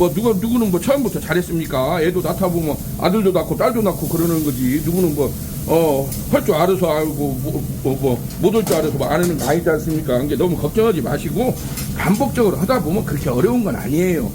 뭐 누구는 뭐 처음부터 잘했습니까? 애도 낳다 보면 아들도 낳고 딸도 낳고 그러는 거지. 누구는 뭐 할 줄 알아서 알고 못 할 줄 알아서 뭐 안 하는 거 아니지 않습니까? 이게 너무 걱정하지 마시고 반복적으로 하다 보면 그렇게 어려운 건 아니에요.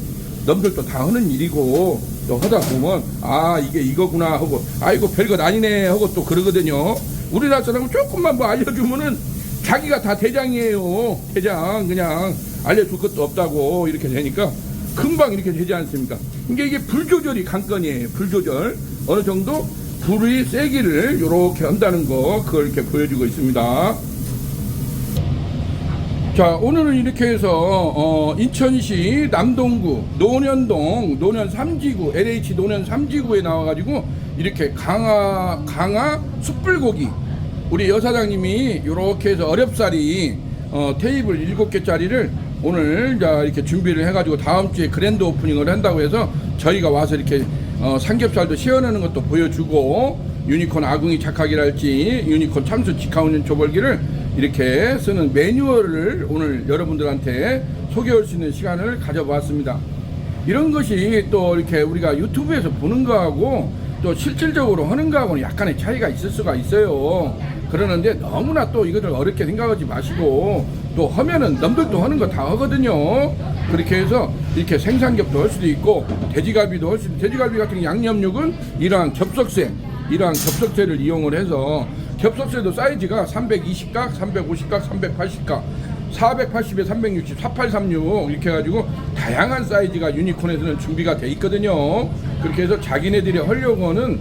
남들도 다 하는 일이고 또 하다 보면 아 이게 이거구나 하고 아이고 별것 아니네 하고 또 그러거든요. 우리나라 사람은 조금만 뭐 알려주면은 자기가 다 대장이에요. 대장 그냥 알려줄 것도 없다고 이렇게 되니까 금방 이렇게 되지 않습니까? 이게 불 조절이 관건이에요. 불 조절 어느 정도 불의 세기를 이렇게 한다는 거 그걸 이렇게 보여주고 있습니다. 자 오늘은 이렇게 해서 인천시 남동구 논현동 논현 3지구 LH 논현 3지구에 나와가지고 이렇게 강화 숯불고기 우리 여사장님이 이렇게 해서 어렵사리 테이블 7개짜리를 오늘 자 이렇게 준비를 해가지고 다음 주에 그랜드 오프닝을 한다고 해서 저희가 와서 이렇게 삼겹살도 시연하는 것도 보여주고 유니콘 아궁이 착하기랄지 유니콘 참수 직화운전 조벌기를 이렇게 쓰는 매뉴얼을 오늘 여러분들한테 소개할 수 있는 시간을 가져보았습니다. 이런 것이 또 이렇게 우리가 유튜브에서 보는 거하고 또 실질적으로 하는 거하고는 약간의 차이가 있을 수가 있어요. 그러는데 너무나 또 이것을 어렵게 생각하지 마시고 또 하면은 남들도 하는 거 다 하거든요. 그렇게 해서 이렇게 생삼겹도 할 수도 있고 돼지갈비도 할 수 있고 돼지갈비 같은 양념육은 이러한 겹석쇠를 이용을 해서 겹석쇠도 사이즈가 320각, 350각, 380각 480에 360, 4836 이렇게 해가지고 다양한 사이즈가 유니콘에서는 준비가 돼 있거든요. 그렇게 해서 자기네들이 하려고 하는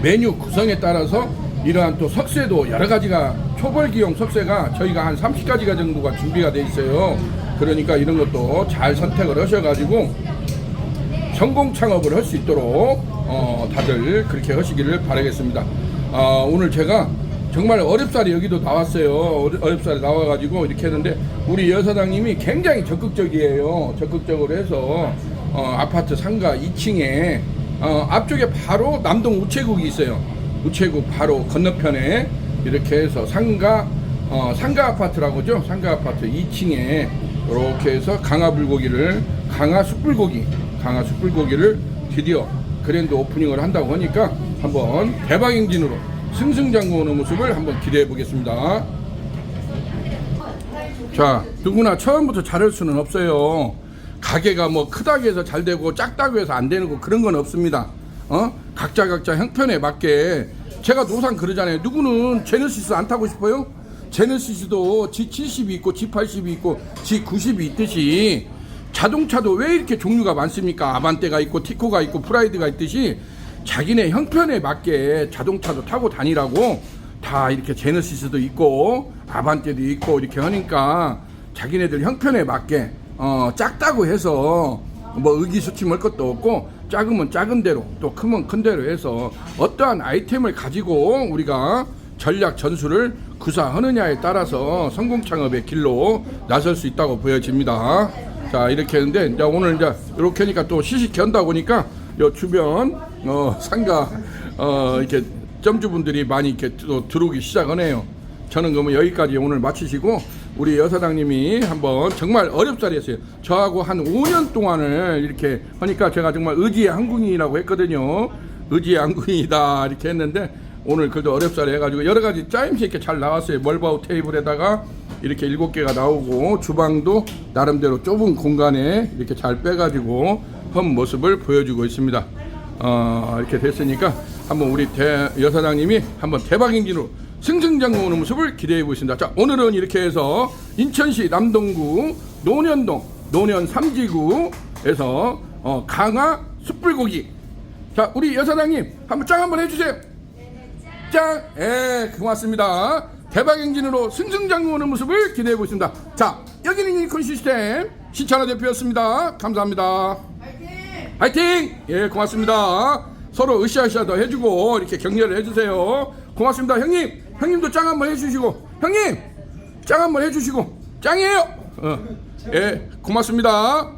메뉴 구성에 따라서 이러한 또 석쇠도 여러 가지가 초벌기용 석쇠가 저희가 한 30가지가 정도가 준비가 돼 있어요. 그러니까 이런 것도 잘 선택을 하셔가지고 성공 창업을 할 수 있도록 다들 그렇게 하시기를 바라겠습니다. 오늘 제가 정말 어렵사리 여기도 나왔어요. 어렵사리 나와가지고 이렇게 했는데 우리 여사장님이 굉장히 적극적이에요. 적극적으로 해서 아파트 상가 2층에 앞쪽에 바로 남동 우체국이 있어요. 우체국 바로 건너편에 이렇게 해서 상가 아파트라고죠. 상가 아파트 2층에 이렇게 해서 강화 숯불고기를 드디어 그랜드 오프닝을 한다고 하니까 한번 대박 행진으로 승승장구하는 모습을 한번 기대해 보겠습니다. 자, 누구나 처음부터 잘할 수는 없어요. 가게가 뭐 크다고 해서 잘 되고 작다고 해서 안 되는 거 그런 건 없습니다. 각자 형편에 맞게 제가 노상 그러잖아요. 누구는 제네시스 안 타고 싶어요? 제네시스도 G70이 있고 G80이 있고 G90이 있듯이 자동차도 왜 이렇게 종류가 많습니까? 아반떼가 있고 티코가 있고 프라이드가 있듯이 자기네 형편에 맞게 자동차도 타고 다니라고 다 이렇게 제네시스도 있고 아반떼도 있고 이렇게 하니까 자기네들 형편에 맞게 작다고 해서 뭐 의기소침할 것도 없고 작으면 작은 대로 또 크면 큰 대로 해서 어떠한 아이템을 가지고 우리가 전략 전술을 구사하느냐에 따라서 성공 창업의 길로 나설 수 있다고 보여집니다. 자 이렇게 했는데 이제 오늘 이제 이렇게 하니까 또 시식회 한다고 보니까 요 주변 상가 이렇게 점주분들이 많이 이렇게 또 들어오기 시작하네요. 저는 그러면 여기까지 오늘 마치시고 우리 여사장님이 한번 정말 어렵사리 했어요. 저하고 한 5년 동안을 이렇게 하니까 제가 정말 의지의 한궁이라고 했거든요. 의지의 한궁이다 이렇게 했는데 오늘 그래도 어렵사리 해가지고 여러 가지 짜임새 있게 잘 나왔어요. 멀바우 테이블에다가 이렇게 7개가 나오고 주방도 나름대로 좁은 공간에 이렇게 잘 빼가지고 한 모습을 보여주고 있습니다. 이렇게 됐으니까 한번 우리 여사장님이 한번 대박 행진으로 승승장구 오는 모습을 기대해 보겠습니다. 자 오늘은 이렇게 해서 인천시 남동구 논현동 논현 3지구에서 강화 숯불고기 자 우리 여사장님 한번 짱 한번 해주세요. 짱! 예, 고맙습니다. 대박 행진으로 승승장구 오는 모습을 기대해 보겠습니다. 자 여기는 유니콘 시스템 신찬호 대표였습니다. 감사합니다. 화이팅! 예, 고맙습니다. 서로 으쌰으쌰 더 해주고 이렇게 격려를 해주세요. 고맙습니다. 형님도 짱 한번 해주시고 형님 짱 한번 해주시고 짱이에요. 예, 고맙습니다.